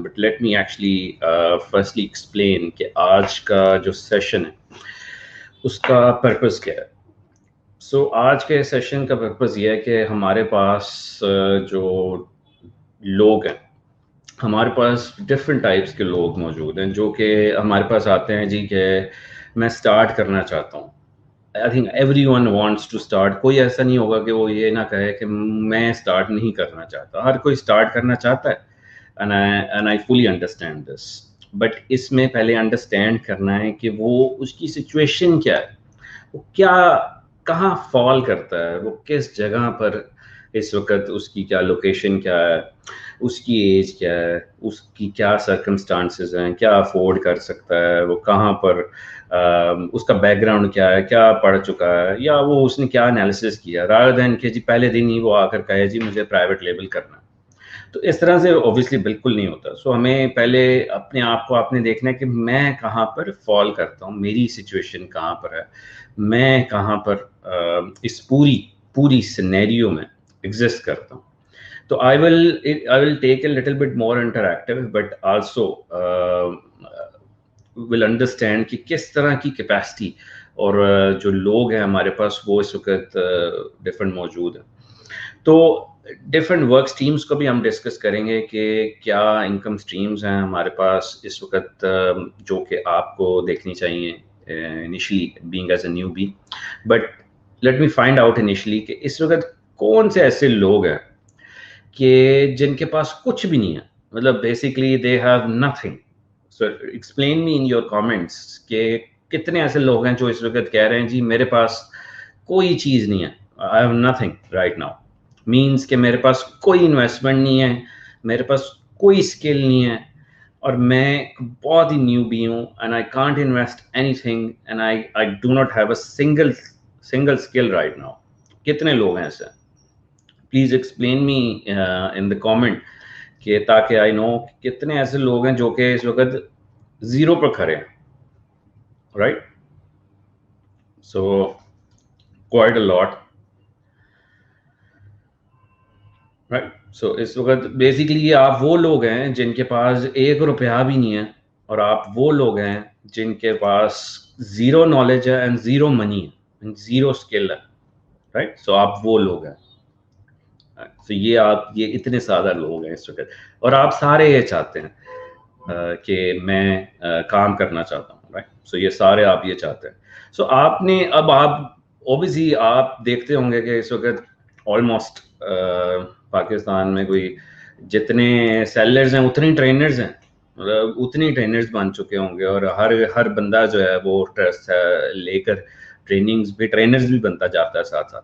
But let me actually firstly explain कि आज का जो सेशन है उसका पर्पस क्या है। सो आज के सेशन का पर्पस ये है कि हमारे पास जो लोग हैं, हमारे पास डिफरेंट टाइप्स के लोग मौजूद हैं जो कि हमारे पास आते हैं जी कि मैं स्टार्ट करना चाहता हूँ। I think everyone wants to start. कोई ऐसा नहीं होगा कि वो ये ना कहे कि मैं स्टार्ट नहीं करना चाहता। हर कोई स्टार्ट करना चाहता है and I fully understand this. But इसमें पहले अंडरस्टैंड करना है कि वो उसकी सिचुएशन क्या है, वो क्या कहाँ फॉल करता है, वो किस जगह पर इस वक्त, उसकी क्या लोकेशन क्या है, उसकी एज क्या है, उसकी क्या सर्कमस्टांसेस हैं, क्या अफोर्ड कर सकता है, वो कहाँ पर उसका बैकग्राउंड क्या है, क्या पढ़ चुका है, या वो उसने क्या एनालिसिस किया, रादर देन कि जी पहले दिन ही वो आकर कहे जी मुझे प्राइवेट लेबल करना है। तो इस तरह से ऑब्वियसली बिल्कुल नहीं होता। सो हमें पहले अपने आप को आपने देखना है कि मैं कहाँ पर फॉल करता हूँ, मेरी सिचुएशन कहाँ पर है, मैं कहाँ पर इस पूरी पूरी सिनेरियो में एग्जिस्ट करता हूँ। तो I will take a little bit more interactive, but also will understand कि किस तरह की कैपेसिटी और जो लोग हैं हमारे पास वो इस वक्त डिफरेंट मौजूद हैं। तो डिफरेंट वर्क स्ट्रीम्स को भी हम डिस्कस करेंगे कि क्या इनकम स्ट्रीम्स हैं हमारे पास इस वक्त जो कि आपको देखनी चाहिए initially being as a newbie. But let me find out initially कि इस वक्त कौन से ऐसे लोग हैं कि जिनके पास कुछ भी नहीं है, मतलब basically they have nothing. So explain me in your comments कि कितने ऐसे लोग हैं जो इस वक्त कह रहे हैं जी मेरे पास कोई चीज़ नहीं है, I have nothing right now. Means कि मेरे पास कोई इन्वेस्टमेंट नहीं है, मेरे पास कोई स्किल नहीं है, और मैं बहुत ही न्यू भी हूँ and I can't invest anything and I do not have a single skill right now. कितने लोग हैं ऐसे? Please explain me in the comment कि ताकि आई नो कितने ऐसे लोग हैं जो कि इस वक्त जीरो पर खड़े हैं, right? So quite a lot, right? So इस वक्त बेसिकली आप वो लोग हैं जिनके पास 1 रुपया भी नहीं है, और आप वो लोग हैं जिनके पास जीरो नॉलेज है एंड जीरो मनी है, जीरो स्किल है, राइट? सो आप वो लोग हैं। तो ये इतने सारे लोग हैं इस वक्त, और आप सारे ये चाहते हैं कि मैं काम करना चाहता हूँ, राइट? सो ये सारे आप ये चाहते हैं। सो आपने अब आप ऑब्वियसली आप देखते होंगे कि इस वक्त ऑलमोस्ट पाकिस्तान में कोई जितने सेलर्स हैं उतने ट्रेनर्स हैं, मतलब उतने ट्रेनर्स बन चुके होंगे, और हर बंदा जो है वो ट्रस्ट लेकर ट्रेनिंग्स भी ट्रेनर्स भी बनता जाता है साथ साथ।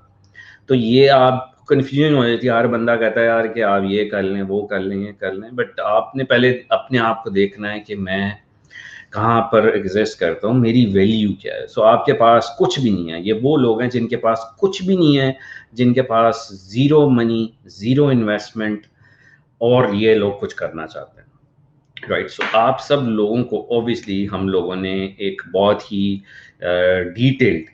तो ये आप कंफ्यूजन हो जाती है, हर बंदा कहता है यार कि आप ये कर लें, वो कर लें, ये कर लें, बट आपने पहले अपने आप को देखना है कि मैं कहाँ पर एग्जिस्ट करता हूँ, मेरी वैल्यू क्या है। सो आपके पास कुछ भी नहीं है, ये वो लोग हैं जिनके पास कुछ भी नहीं है, जिनके पास जीरो मनी, जीरो इन्वेस्टमेंट, और ये लोग कुछ करना चाहते हैं, राइट? सो आप सब लोगों को ऑब्वियसली हम लोगों ने एक बहुत ही डिटेल्ड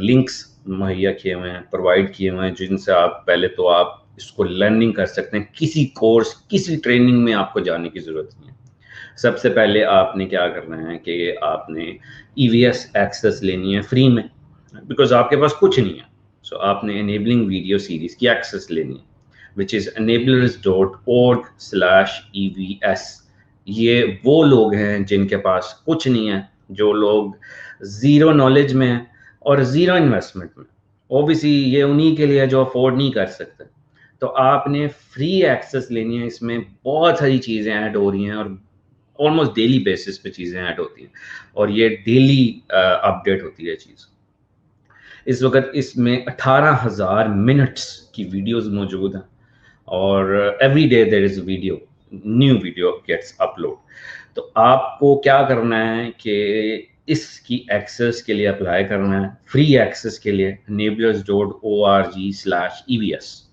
लिंक्स मुहैया किए हुए हैं, प्रोवाइड किए हुए हैं, जिनसे आप पहले तो आप इसको लर्निंग कर सकते हैं। किसी कोर्स, किसी ट्रेनिंग में आपको जाने की ज़रूरत नहीं है। सबसे पहले आपने क्या करना है कि आपने EVS एक्सेस लेनी है फ्री में, बिकॉज आपके पास कुछ नहीं है। सो आपने एनेबलिंग वीडियो सीरीज की एक्सेस लेनी है, विच इज़ enablers.org/EVS। ये वो लोग हैं जिनके पास कुछ नहीं है, जो लोग ज़ीरो नॉलेज में हैं और ज़ीरो इन्वेस्टमेंट में। ओबियसली ये उन्हीं के लिए जो अफोर्ड नहीं कर सकते। तो आपने फ्री एक्सेस लेनी है, इसमें बहुत सारी चीज़ें ऐड हो रही हैं, और ऑलमोस्ट डेली बेसिस पे चीज़ें ऐड होती हैं, और ये डेली अपडेट होती है चीज़। इस वक्त इसमें 18,000 मिनट्स की वीडियोस मौजूद हैं, और every day there is video, new video gets upload. तो आपको क्या करना है कि इसकी एक्सेस के लिए अप्लाई करना है, फ्री एक्सेस के लिए enablers.org/EVS।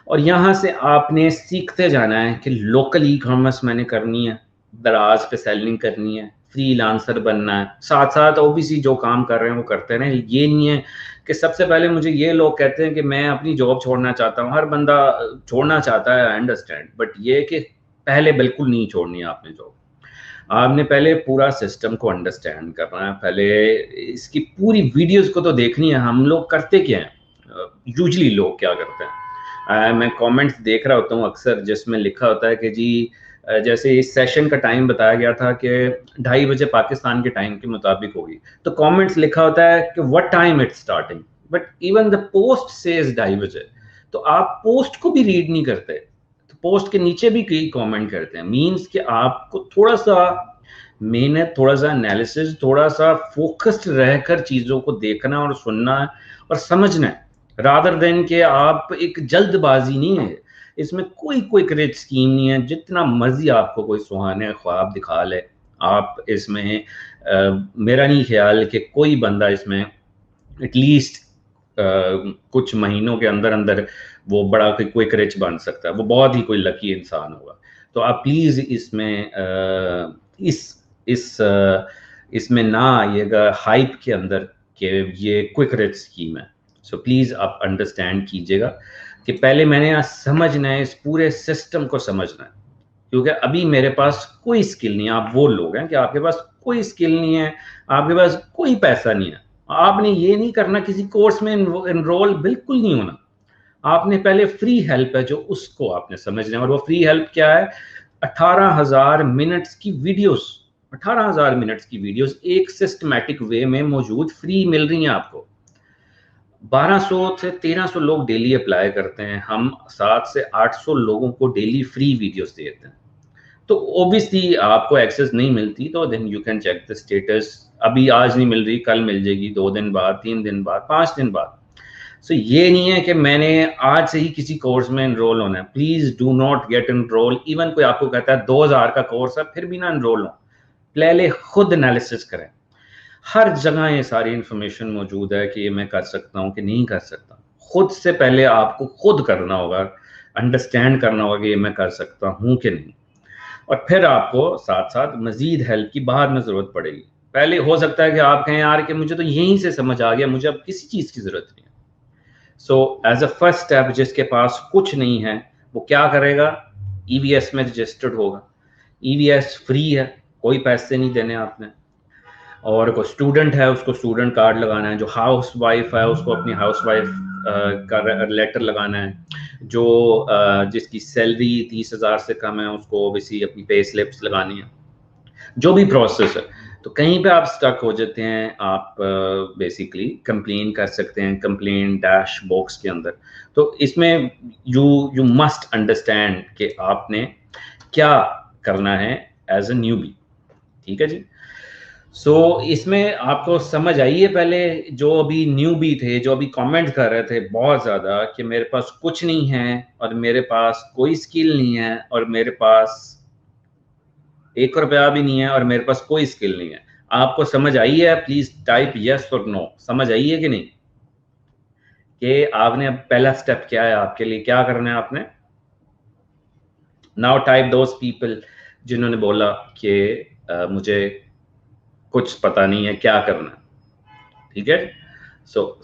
और यहाँ से आपने सीखते जाना है कि लोकल ई कॉमर्स मैंने करनी है, दराज पे सेलिंग करनी है, फ्रीलांसर बनना है, साथ साथ ओबीसी जो काम कर रहे हैं वो करते रहें। ये नहीं है कि सबसे पहले मुझे ये लोग कहते हैं कि मैं अपनी जॉब छोड़ना चाहता हूँ, हर बंदा छोड़ना चाहता है, आई अंडरस्टैंड, बट ये कि पहले बिल्कुल नहीं छोड़नी है आपने जॉब। आपने पहले पूरा सिस्टम को अंडरस्टैंड करना है, पहले इसकी पूरी वीडियोस को तो देखनी है। हम लोग करते क्या हैं, यूजली लोग क्या करते हैं, मैं कमेंट्स देख रहा होता हूँ अक्सर जिसमें लिखा होता है कि जी जैसे इस सेशन का टाइम बताया गया था कि 2:30 बजे पाकिस्तान के टाइम के मुताबिक होगी, तो कमेंट्स लिखा होता है कि what time it's starting, but even the post says 2:30 बजे। तो आप पोस्ट को भी रीड नहीं करते, तो पोस्ट के नीचे भी कई कमेंट करते हैं। मींस कि आपको थोड़ा सा मेहनत, थोड़ा सा एनालिसिस, थोड़ा सा फोकस्ड रहकर चीज़ों को देखना और सुनना और समझना है, रादर देन कि आप एक जल्दबाजी नहीं है इसमें। कोई क्विक रिच स्कीम नहीं है, जितना मर्जी आपको कोई सुहाने ख्वाब दिखा ले आप इसमें मेरा नहीं ख्याल कि कोई बंदा इसमें एटलीस्ट कुछ महीनों के अंदर अंदर वो बड़ा कोई क्विक रिच बन सकता है। वो बहुत ही कोई लकी इंसान होगा। तो आप प्लीज इसमें इसमें ना आइएगा हाइप के अंदर कि ये क्विक रिच स्कीम है। सो प्लीज आप अंडरस्टैंड कीजिएगा कि पहले मैंने यहाँ समझना है, इस पूरे सिस्टम को समझना है, क्योंकि अभी मेरे पास कोई स्किल नहीं है। आप वो लोग हैं कि आपके पास कोई स्किल नहीं है, आपके पास कोई पैसा नहीं है, आपने ये नहीं करना, किसी कोर्स में इनरोल बिल्कुल नहीं होना। आपने पहले फ्री हेल्प है जो उसको आपने समझना है, और वो फ्री हेल्प क्या है? 18,000 मिनट्स की वीडियोस, 18,000 मिनट्स की वीडियोस एक सिस्टमैटिक वे में मौजूद फ्री मिल रही हैं आपको। 1200 से 1300 लोग डेली अप्लाई करते हैं, हम 700 से 800 लोगों को डेली फ्री वीडियोस देते हैं। तो ऑब्वियसली आपको एक्सेस नहीं मिलती, तो then you can check the status. अभी आज नहीं मिल रही, कल मिल जाएगी, 2 दिन बाद, 3 दिन बाद, 5 दिन बाद। सो ये नहीं है कि मैंने आज से ही किसी कोर्स में एनरोल होना है। Please do not gate enrol. Even कोई आपको कहता है 2000 का कोर्स है, फिर भी ना एनरोल हो। पहले खुद एनालिसिस करें। हर जगह ये सारी इंफॉर्मेशन मौजूद है कि ये मैं कर सकता हूँ कि नहीं कर सकता। खुद से पहले आपको खुद करना होगा, अंडरस्टैंड करना होगा कि ये मैं कर सकता हूँ कि नहीं, और फिर आपको साथ साथ मजीद हेल्प की बाद में जरूरत पड़ेगी। पहले हो सकता है कि आप कहें यार कि मुझे तो यहीं से समझ आ गया, मुझे अब किसी चीज की जरूरत नहीं है। So as a first step, जिसके पास कुछ नहीं है वो क्या करेगा? ईवीएस में रजिस्टर्ड होगा। ईवीएस फ्री है, कोई पैसे नहीं देने आपने। और कोई स्टूडेंट है उसको स्टूडेंट कार्ड लगाना है, जो हाउस वाइफ है उसको अपनी हाउस वाइफ का लेटर लगाना है, जो जिसकी सैलरी 30,000 से कम है उसको ओबीसी अपनी पे स्लिप्स लगानी है, जो भी प्रोसेस है। तो कहीं पे आप स्टक हो जाते हैं, आप बेसिकली कंप्लेन कर सकते हैं कंप्लेन डैश बॉक्स के अंदर। तो इसमें यू मस्ट अंडरस्टैंड कि आपने क्या करना है एज अ न्यूबी। ठीक है जी। इसमें आपको समझ आई है? पहले जो अभी न्यूबी थे, जो अभी कमेंट कर रहे थे बहुत ज़्यादा कि मेरे पास कुछ नहीं है और मेरे पास कोई स्किल नहीं है और मेरे पास 1 रुपया भी नहीं है और मेरे पास कोई स्किल नहीं है, आपको समझ आई है? प्लीज टाइप यस और नो। समझ आई है कि नहीं? कि आपने अब पहला स्टेप क्या है, आपके लिए क्या करना है आपने? नाउ टाइप दोज पीपल जिन्होंने बोला कि मुझे कुछ पता नहीं है क्या करना है। ठीक है।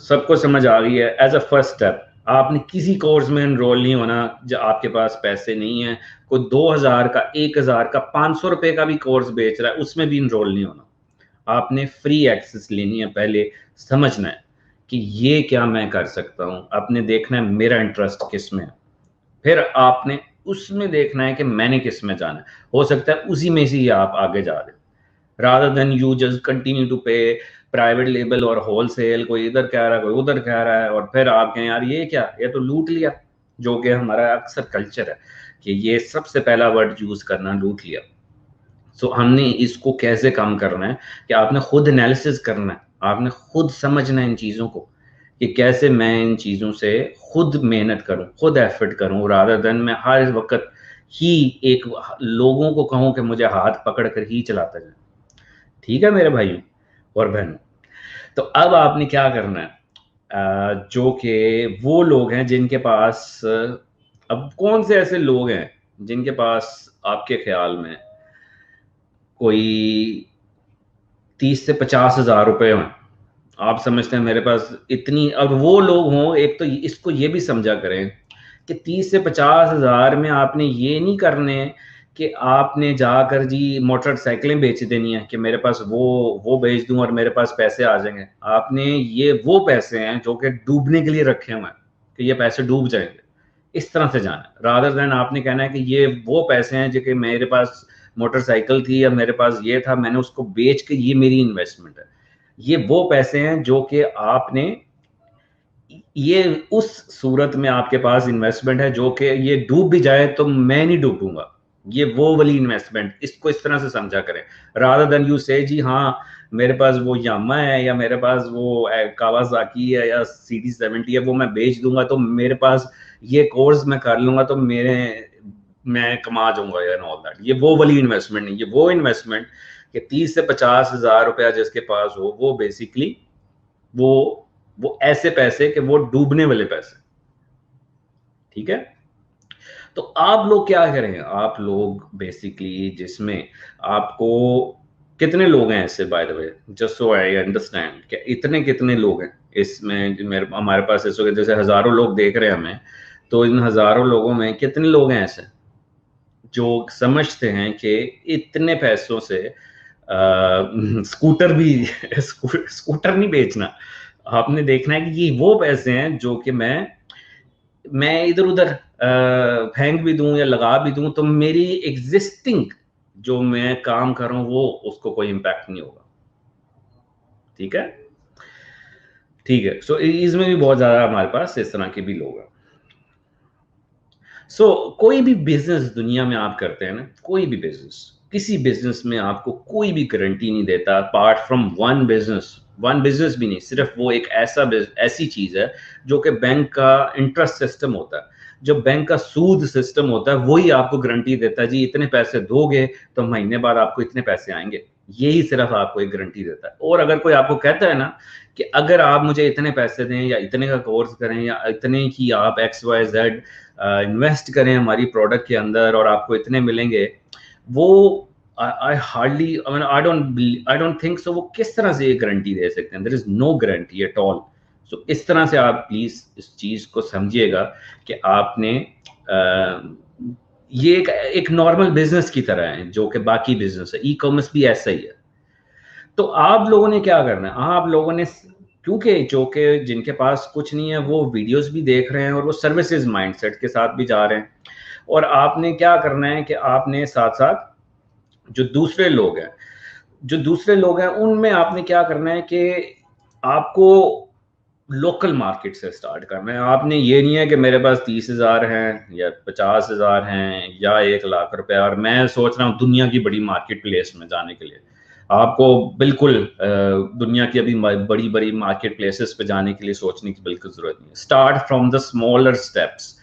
सबको समझ आ गई है? एज अ फर्स्ट स्टेप आपने किसी कोर्स में एनरोल नहीं होना जो आपके पास पैसे नहीं है। कोई 2000 का, 1000 का, 500 रुपए का भी कोर्स बेच रहा है, उसमें भी एनरोल नहीं होना। आपने फ्री एक्सेस लेनी है। पहले समझना है कि ये क्या मैं कर सकता हूँ, आपने देखना है मेरा इंटरेस्ट किस में है, फिर आपने उसमें देखना है कि मैंने किस में जाना है। हो सकता है उसी में से ही आप आगे जा रहे, rather than you just continue to pay private label और होलसेल, कोई इधर कह रहा है कोई उधर कह रहा है, और फिर आप कहें यार ये क्या, ये तो लूट लिया, जो कि हमारा अक्सर कल्चर है कि ये सबसे पहला वर्ड यूज करना, लूट लिया। हमने इसको कैसे कम करना है कि आपने खुद एनालिसिस करना है, आपने खुद समझना है इन चीज़ों को कि कैसे मैं इन चीज़ों से खुद मेहनत करूं, खुद एफर्ट करूं, रादर देन मैं हर वक्त ही एक लोगों को कहूं कि मुझे हाथ पकड़ कर ही चलाता जाए। ठीक है मेरे भाइयों और बहनों। तो अब आपने क्या करना है, जो कि वो लोग हैं जिनके पास अब कौन से ऐसे लोग हैं जिनके पास आपके ख्याल में कोई 30 से 50,000 रुपए हों, आप समझते हैं मेरे पास इतनी, अब वो लोग हों, एक तो इसको ये भी समझा करें कि 30 से 50,000 में आपने ये नहीं करने कि आपने जाकर जी मोटरसाइकिलें बेच देनी है कि मेरे पास वो बेच दूं और मेरे पास पैसे आ जाएंगे। आपने ये वो पैसे हैं जो कि डूबने के लिए रखे हुए हैं कि ये पैसे डूब जाएंगे, इस तरह से जाना है। रादर देन आपने कहना है कि ये वो पैसे हैं जो कि मेरे पास मोटरसाइकिल थी या मेरे पास ये था, मैंने उसको बेच के ये मेरी इन्वेस्टमेंट है। ये वो पैसे हैं जो कि आपने, ये उस सूरत में आपके पास इन्वेस्टमेंट है जो कि ये डूब भी जाए तो मैं नहीं डूबूंगा, ये वो वाली इन्वेस्टमेंट। इसको इस तरह से समझा करें, रादर देन यू से जी हाँ मेरे पास वो यामा है या मेरे पास वो कावासाकी है या CD70 है, वो मैं बेच दूंगा तो मेरे पास ये कोर्स मैं कर लूंगा तो मैं कमा जाऊंगा या ऑल दैट। ये वो वाली इन्वेस्टमेंट नहीं, ये वो इन्वेस्टमेंट कि 30 से 50 हजार रुपया जिसके पास हो, वो बेसिकली वो ऐसे पैसे कि वो डूबने वाले पैसे। ठीक है, तो आप लोग क्या करें, आप लोग बेसिकली जिसमें आपको, कितने लोग हैं ऐसे by the way, just so I understand कि इतने कितने लोग हैं इसमें, मेरे हमारे पास इस वक्त जैसे हजारों लोग देख रहे हैं हमें, तो इन हजारों लोगों में कितने लोग हैं ऐसे जो समझते हैं कि इतने पैसों से स्कूटर भी स्कूटर नहीं बेचना। आपने देखना है कि ये वो पैसे हैं जो कि मैं इधर उधर फेंक भी दूं या लगा भी दूं तो मेरी एग्जिस्टिंग जो मैं काम कर रहा हूं वो उसको कोई इम्पैक्ट नहीं होगा। ठीक है, ठीक है। सो इसमें भी बहुत ज्यादा हमारे पास इस तरह के भी लोग हैं। सो कोई भी बिजनेस दुनिया में आप करते हैं ना, कोई भी बिजनेस, किसी बिजनेस में आपको कोई भी गारंटी नहीं देता अपार्ट फ्रॉम वन बिजनेस भी नहीं, सिर्फ वो एक ऐसी चीज है जो कि बैंक का इंटरेस्ट सिस्टम होता है, जो बैंक का सूद सिस्टम होता है, वही आपको गारंटी देता है जी इतने पैसे दोगे तो महीने बाद आपको इतने पैसे आएंगे। यही सिर्फ आपको एक गारंटी देता है। और अगर कोई आपको कहता है ना कि अगर आप मुझे इतने पैसे दें या इतने का कोर्स करें या इतने की आप XYZ इन्वेस्ट करें हमारी प्रोडक्ट के अंदर और आपको इतने मिलेंगे, वो I hardly I don't think so वो किस तरह से ये गारंटी दे सकते हैं। There is no guarantee at all. So इस तरह से आप प्लीज इस चीज को समझिएगा कि आपने ये एक नॉर्मल बिजनेस की तरह है जो कि बाकी बिजनेस है, ई कॉमर्स भी ऐसा ही है। तो आप लोगों ने क्या करना है, आप लोगों ने, क्योंकि जो कि जिनके पास कुछ नहीं है वो वीडियोस भी देख रहे हैं और वो सर्विसेज माइंडसेट के साथ भी जा रहे हैं, और आपने क्या करना है कि आपने साथ साथ जो दूसरे लोग हैं उनमें आपने क्या करना है कि आपको लोकल मार्केट से स्टार्ट करना है। आपने ये नहीं है कि मेरे पास 30,000 हैं या 50,000 हैं या 1 लाख रुपया और मैं सोच रहा हूँ दुनिया की बड़ी मार्केट प्लेस में जाने के लिए। आपको बिल्कुल दुनिया की अभी बड़ी बड़ी मार्केट प्लेसेस पे जाने के लिए सोचने की बिल्कुल जरूरत नहीं है। Start from the smaller steps.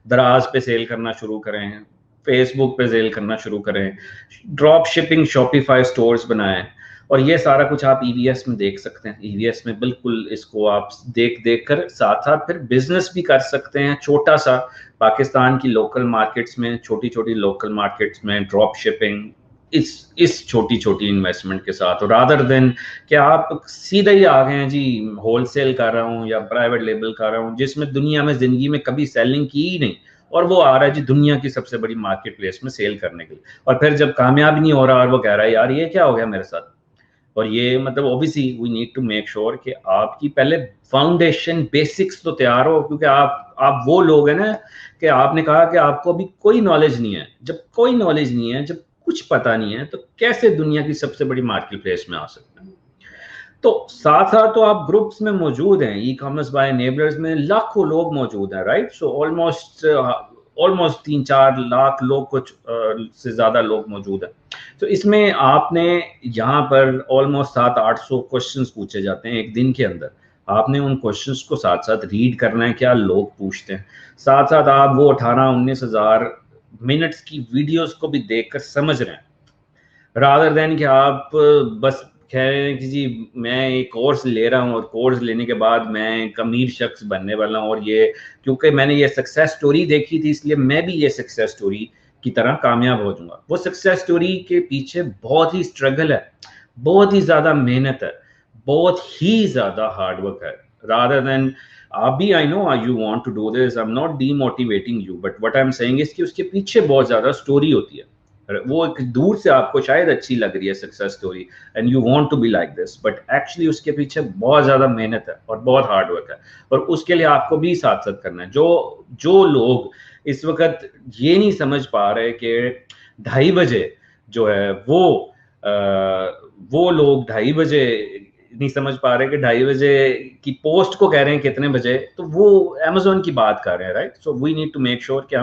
दराज पे सेल करना शुरू करें, फेसबुक पे सेल करना शुरू करें, ड्रॉप शिपिंग शॉपिफाई स्टोर्स बनाएं, और ये सारा कुछ आप EVS में देख सकते हैं। EVS में बिल्कुल इसको आप देख कर साथ साथ फिर बिजनेस भी कर सकते हैं छोटा सा, पाकिस्तान की लोकल मार्केट्स में, छोटी छोटी लोकल मार्केट्स में ड्रॉप शिपिंग, इस छोटी छोटी इन्वेस्टमेंट के साथ। रादर देन कि आप सीधा ही आ गए हैं जी होलसेल कर रहा हूँ या प्राइवेट लेबल कर रहा हूँ जिसमें दुनिया में जिंदगी में कभी सेलिंग की ही नहीं, और वो आ रहा है जी दुनिया की सबसे बड़ी मार्केट प्लेस में सेल करने के लिए, और फिर जब कामयाब नहीं हो रहा और वो कह रहा है यार ये क्या हो गया मेरे साथ। और ये मतलब obviously we need to make sure कि आपकी पहले फाउंडेशन बेसिक्स तो तैयार हो, क्योंकि आप वो लोग हैं ना कि आपने कहा कि आपको अभी कोई नॉलेज नहीं है। जब कोई नॉलेज नहीं है, जब कुछ पता नहीं है, तो कैसे दुनिया की सबसे बड़ी मार्केट प्लेस में आ सकते हैं। तो साथ साथ तो आप ग्रुप्स में मौजूद हैं, ई कॉमर्स बाय एनेबलर्स में लाखों लोग मौजूद हैं, राइट। सो ऑलमोस्ट 3-4 लाख लोग, कुछ से ज्यादा लोग मौजूद हैं। तो इसमें आपने यहाँ पर ऑलमोस्ट 700-800 क्वेश्चंस पूछे जाते हैं एक दिन के अंदर। आपने उन क्वेश्चंस को साथ साथ रीड करना है, क्या लोग पूछते हैं। साथ साथ आप वो 18-19 हजार मिनट्स की वीडियोस को भी देखकर समझ रहे हैं, रादर देन कि आप बस कह रहे हैं कि जी मैं एक कोर्स ले रहा हूँ और कोर्स लेने के बाद मैं एक अमीर शख्स बनने वाला हूँ, और ये क्योंकि मैंने ये सक्सेस स्टोरी देखी थी इसलिए मैं भी ये सक्सेस स्टोरी की तरह कामयाब हो जाऊंगा। वो सक्सेस स्टोरी के पीछे बहुत ही स्ट्रगल है, बहुत ही ज्यादा मेहनत है, बहुत ही ज्यादा हार्डवर्क है। रादर देन आप भी, I know you want to do this, I am not demotivating you, but what I am saying is कि उसके पीछे बहुत ज्यादा स्टोरी होती है। वो एक दूर से आपको शायद अच्छी लग रही है success story and you want to be like this, but actually उसके पीछे बहुत ज्यादा मेहनत है और बहुत हार्ड वर्क है, और उसके लिए आपको भी साथ साथ करना है। जो लोग इस वक्त ये नहीं समझ पा रहे कि 2:30 बजे जो है वो लोग 2:30 बजे नहीं समझ पा रहे कि 2:30 बजे की पोस्ट को कह रहे हैं कितने बजे, तो वो अमेजोन की बात कर रहे हैं, right? So we need to make sure कि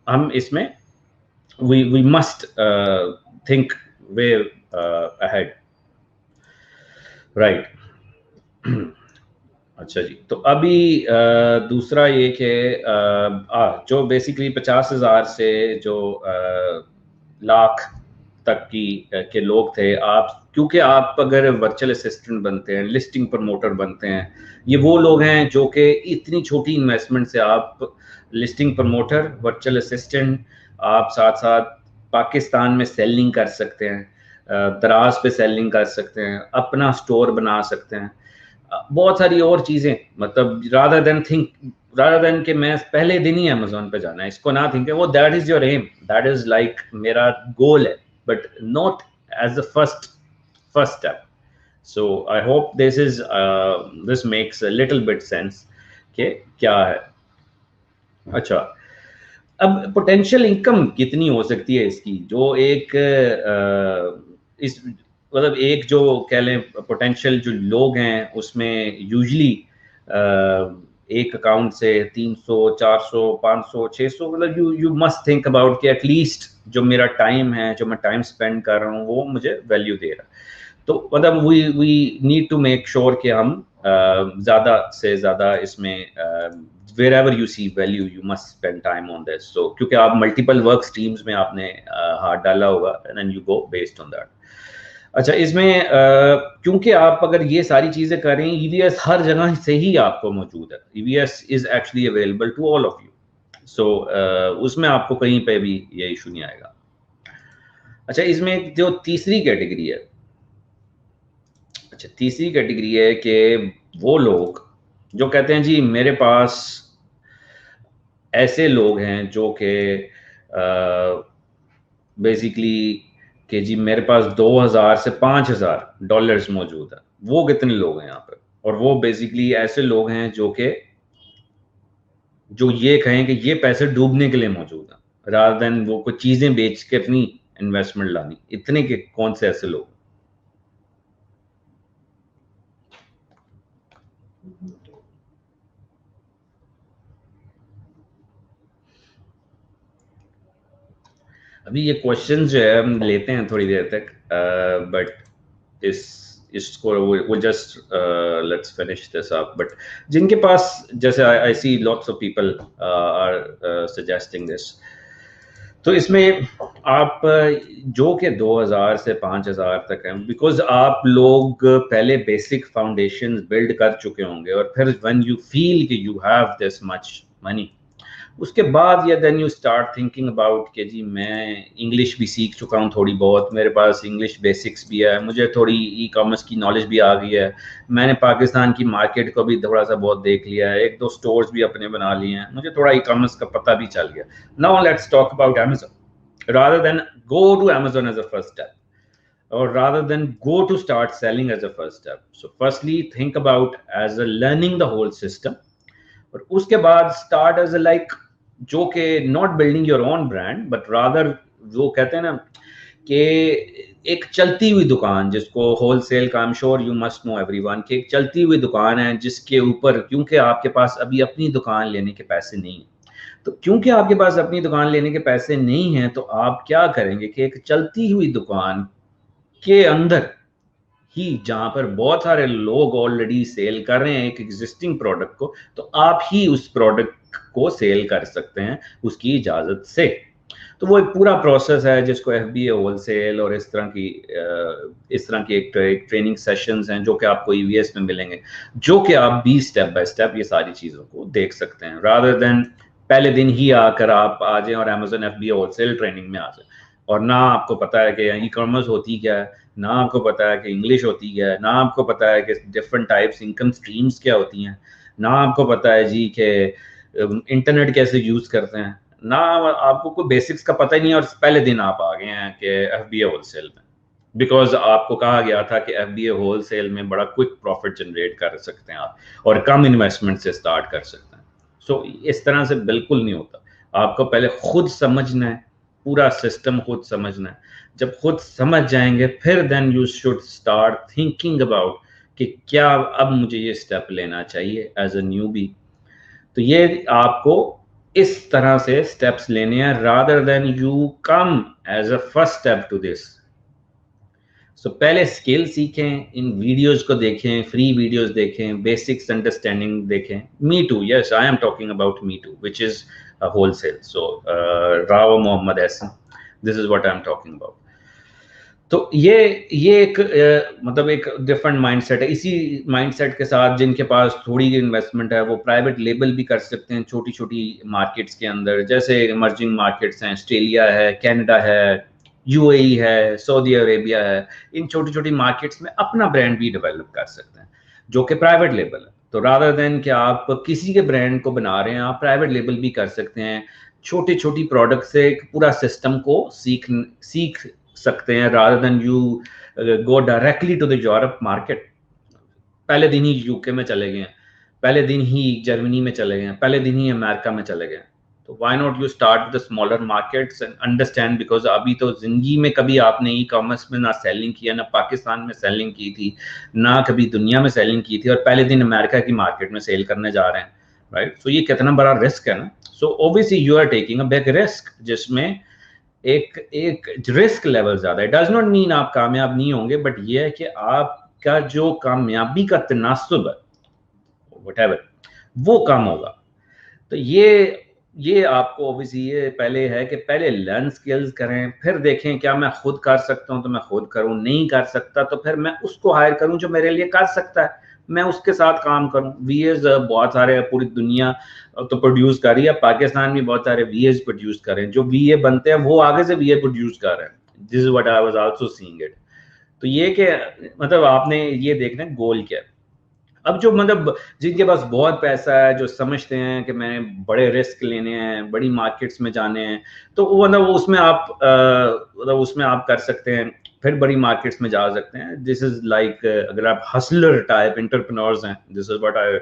हम इसमें we must think way ahead, right? अच्छा जी, तो अभी दूसरा ये कि जो बेसिकली 50,000 से जो लाख तक के लोग थे, आप क्योंकि आप अगर वर्चुअल असिस्टेंट बनते हैं, लिस्टिंग प्रमोटर बनते हैं, ये वो लोग हैं जो कि इतनी छोटी इन्वेस्टमेंट से आप लिस्टिंग प्रमोटर, वर्चुअल असिस्टेंट, आप साथ साथ पाकिस्तान में सेलिंग कर सकते हैं, दराज पे सेलिंग कर सकते हैं, अपना स्टोर बना सकते हैं, बहुत सारी और चीजें, मतलब रादर देन कि मैं पहले दिन ही अमेजोन पे जाना है, इसको ना थिंक वो that is your aim, that is like मेरा गोल है, but not as the first step. So I hope this makes a little bit sense कि क्या है। अच्छा, अब पोटेंशियल इनकम कितनी हो सकती है इसकी, जो एक इस मतलब एक जो कह लें पोटेंशियल जो लोग हैं उसमें यूजली एक अकाउंट से 300 400 500 600, मतलब यू मस्ट थिंक अबाउट कि एटलीस्ट जो मेरा टाइम है, जो मैं टाइम स्पेंड कर रहा हूँ, वो मुझे वैल्यू दे रहा है। तो मतलब we need to make sure कि हम ज़्यादा से ज़्यादा इसमें wherever you see value you must spend time on this, so क्योंकि आप मल्टीपल वर्क स्ट्रीम्स में आपने हाथ डाला होगा and then you go based on that। अच्छा, इसमें क्योंकि आप अगर ये सारी चीजें कर रहे हैं, ईवीएस हर जगह से ही आपको मौजूद है, EVS is actually available to all of you, so उसमें आपको कहीं पे भी ये इशू नहीं आएगा। अच्छा, इसमें जो तीसरी कैटेगरी है, अच्छा तीसरी कैटेगरी है कि वो लोग जो कहते हैं जी मेरे पास ऐसे लोग हैं जो कि बेसिकली कि जी मेरे पास 2,000 से 5,000 डॉलर्स मौजूद है, वो कितने लोग हैं यहाँ पे? और वो बेसिकली ऐसे लोग हैं जो ये कहें कि ये पैसे डूबने के लिए मौजूद हैं, रादर देन वो कुछ चीजें बेच के अपनी इन्वेस्टमेंट लानी, इतने के कौन से ऐसे लोग? अभी ये क्वेश्चन जो है हम लेते हैं थोड़ी देर तक, बट इसको we'll just let's finish this up, but जिनके पास जैसे I see lots of people are suggesting this, तो इसमें आप जो कि 2,000 से 5,000 तक हैं, बिकॉज आप लोग पहले बेसिक फाउंडेशन बिल्ड कर चुके होंगे, और फिर व्हेन यू फील कि you have this much money, उसके बाद या then you start thinking about कि जी मैं इंग्लिश भी सीख चुका हूँ थोड़ी बहुत, मेरे पास इंग्लिश बेसिक्स भी है, मुझे थोड़ी ई कॉमर्स की नॉलेज भी आ गई है, मैंने पाकिस्तान की मार्केट को भी थोड़ा सा बहुत देख लिया है, एक दो स्टोर्स भी अपने बना लिए हैं, मुझे थोड़ा ई कॉमर्स का पता भी चल गया। Now let's talk about Amazon rather than go to Amazon as a first step, or rather than go to start selling as a first step. So firstly think about as a learning the whole system, और उसके बाद start as like जो कि not building your own brand, but rather वो कहते हैं ना कि एक चलती हुई दुकान, जिसको होलसेल का I am sure you must know everyone, कि एक चलती हुई दुकान है जिसके ऊपर, क्योंकि आपके पास अभी अपनी दुकान लेने के पैसे नहीं है, तो क्योंकि आपके पास अपनी दुकान लेने के पैसे नहीं हैं, तो आप क्या करेंगे कि एक चलती हुई दुकान के अंदर ही, जहां पर बहुत सारे लोग ऑलरेडी सेल कर रहे हैं एक एग्जिस्टिंग प्रोडक्ट को, तो आप ही उस प्रोडक्ट को सेल कर सकते हैं उसकी इजाजत से। तो वो एक पूरा प्रोसेस है जिसको एफबीए होलसेल और इस तरह की एक ट्रेनिंग सेशंस हैं जो कि आपको ईवीएस में मिलेंगे, जो कि आप भी स्टेप बाय स्टेप ये सारी चीज़ों को देख सकते हैं, रादर देन पहले दिन ही आकर आप आ जाएं और अमेजोन एफबीए होलसेल ट्रेनिंग में आ जाए, और ना आपको पता है कि ई कॉमर्स होती क्या है, ना आपको पता है कि इंग्लिश होती क्या है, ना आपको पता है कि डिफरेंट टाइप्स इनकम स्ट्रीम्स क्या होती हैं, ना आपको पता है जी कि इंटरनेट कैसे यूज़ करते हैं, ना आपको कोई बेसिक्स का पता ही नहीं है और पहले दिन आप आ गए हैं कि एफबीए होलसेल में, बिकॉज आपको कहा गया था कि एफबीए होलसेल में बड़ा क्विक प्रॉफिट जनरेट कर सकते हैं आप और कम इन्वेस्टमेंट से स्टार्ट कर सकते हैं। सो इस तरह से बिल्कुल नहीं होता। आपको पहले खुद समझना है, पूरा सिस्टम खुद समझना है। जब खुद समझ जाएंगे फिर then you should start thinking about कि क्या अब मुझे ये स्टेप लेना चाहिए एज अ न्यूबी। तो ये आपको इस तरह से स्टेप्स लेने हैं rather than you come as a first step to this. So पहले स्किल सीखें, इन वीडियोस को देखें, फ्री वीडियोस देखें, बेसिक्स अंडरस्टैंडिंग देखें। Me too, yes I am talking about me too which is wholesale. So Rao Mohammad Ehsan, this is what I am talking about. तो ये एक मतलब एक डिफरेंट माइंडसेट है। इसी माइंडसेट के साथ जिनके पास थोड़ी इन्वेस्टमेंट है वो प्राइवेट लेबल भी कर सकते हैं छोटी छोटी मार्केट्स के अंदर, जैसे इमर्जिंग मार्केट्स हैं, ऑस्ट्रेलिया है, कनाडा है, यूएई है, सऊदी अरेबिया है। इन छोटी छोटी मार्केट्स में अपना ब्रांड भी डेवलप कर सकते हैं जो कि प्राइवेट लेबल है। तो रादर देन कि आप किसी के ब्रांड को बना रहे हैं, आप प्राइवेट लेबल भी कर सकते हैं। छोटी छोटी प्रोडक्ट से एक पूरा सिस्टम को सीख सकते हैं rather than you go directly to the Europe market. पहले दिन ही यूके में चले गए, पहले दिन ही जर्मनी में चले गए, पहले दिन ही अमेरिका में चले गए। तो why not you start the smaller markets and understand, because अभी तो जिंदगी में कभी आपने ई कॉमर्स में ना सेलिंग किया, ना पाकिस्तान में सेलिंग की थी, ना कभी दुनिया में सेलिंग की थी, और पहले दिन अमेरिका की मार्केट में सेल करने जा रहे हैं, राइट? सो ये कितना बड़ा रिस्क है ना। So obviously you are taking a big risk, जिसमें एक एक रिस्क लेवल ज्यादा है। डज नॉट मीन आप कामयाब नहीं होंगे, बट ये है कि आपका जो कामयाबी का तनासुब है व्हाटएवर वो कम होगा। तो ये आपको ऑब्वियसली ये पहले है कि पहले लर्न स्किल्स करें, फिर देखें क्या मैं खुद कर सकता हूं तो मैं खुद करूं, नहीं कर सकता तो फिर मैं उसको हायर करूं जो मेरे लिए कर सकता है, मैं उसके साथ काम करूं। वीएस बहुत सारे पूरी दुनिया तो प्रोड्यूस कर रही है, पाकिस्तान में बहुत सारे वीएस प्रोड्यूस कर रहे हैं, जो वीए बनते हैं वो आगे से वीए प्रोड्यूस कर रहे हैं। This is what I was also seeing it. तो ये कि मतलब आपने ये देखना है गोल क्या है। अब जो मतलब जिनके पास बहुत पैसा है, जो समझते हैं कि मैंने बड़े रिस्क लेने हैं, बड़ी मार्केट्स में जाने हैं, तो वो मतलब उसमें आप मतलब उसमें आप कर सकते हैं, फिर बड़ी मार्केट्स में जा सकते हैं। दिस इज लाइक अगर आप हसलर टाइप एंटरप्रेन्योर्स हैं, this is what I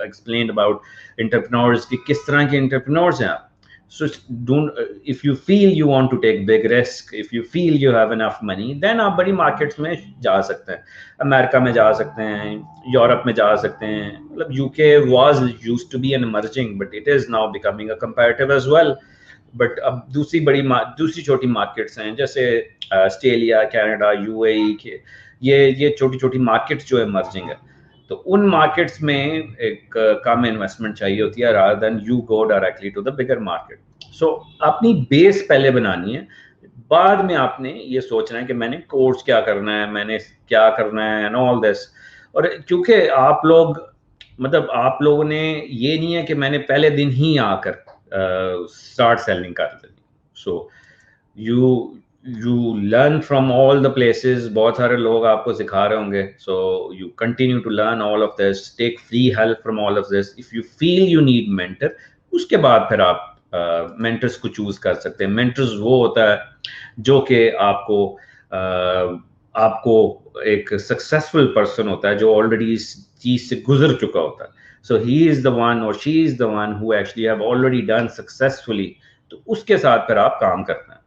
explained about entrepreneurs कि किस तरह के एंटरप्रेन्योर्स हैं आप। So don't if you feel you want to take big risk, if you feel you have enough money, then आप बड़ी मार्केट्स में जा सकते हैं, अमेरिका में जा सकते हैं, यूरोप में जा सकते हैं। मतलब UK was used to be an emerging but it is now becoming a comparative as well. But अब दूसरी छोटी मार्केट्स हैं, जैसे ऑस्ट्रेलिया, कनाडा, यूएई के ये छोटी छोटी मार्केट्स जो इमर्जिंग है, तो उन मार्केट्स में एक कम इन्वेस्टमेंट चाहिए होती है rather than you go directly to the bigger market. So अपनी बेस पहले बनानी है, बाद में आपने ये सोचना है कि मैंने कोर्स क्या करना है, मैंने क्या करना है एंड ऑल दिस। और क्योंकि आप लोग मतलब आप लोगों ने ये नहीं है कि मैंने पहले दिन ही आकर स्टार्ट सेलिंग कर दी। So you you learn from all the places, बहुत सारे लोग आपको सिखा रहे होंगे। So you continue to learn all of this, take free help from all of this. If you feel you need mentor, उसके बाद फिर आप मेंटर्स को चूज कर सकते हैं। मेंटर्स वो होता है जो कि आपको एक सक्सेसफुल पर्सन होता है जो ऑलरेडी इस चीज से गुजर चुका होता है। सो ही इज द वन और she is the one who actually have already done successfully, तो उसके साथ फिर आप काम करते हैं।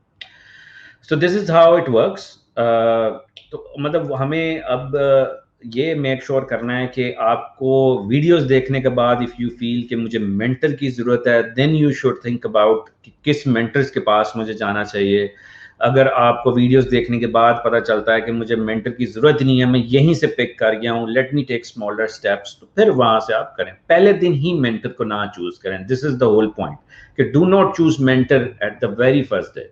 So this is how it works. तो मतलब हमें अब ये मेक श्योर करना है कि आपको वीडियोस देखने के बाद इफ यू फील कि मुझे मेंटर की जरूरत है, then you should think about कि किस मेंटर्स के पास मुझे जाना चाहिए। अगर आपको वीडियोस देखने के बाद पता चलता है कि मुझे मेंटर की जरूरत नहीं है, मैं यहीं से पिक कर गया हूँ, let me take smaller steps, तो फिर वहां से आप करें। पहले दिन ही मेंटर को ना चूज करें। This is the whole point कि do not choose mentor at the very first day.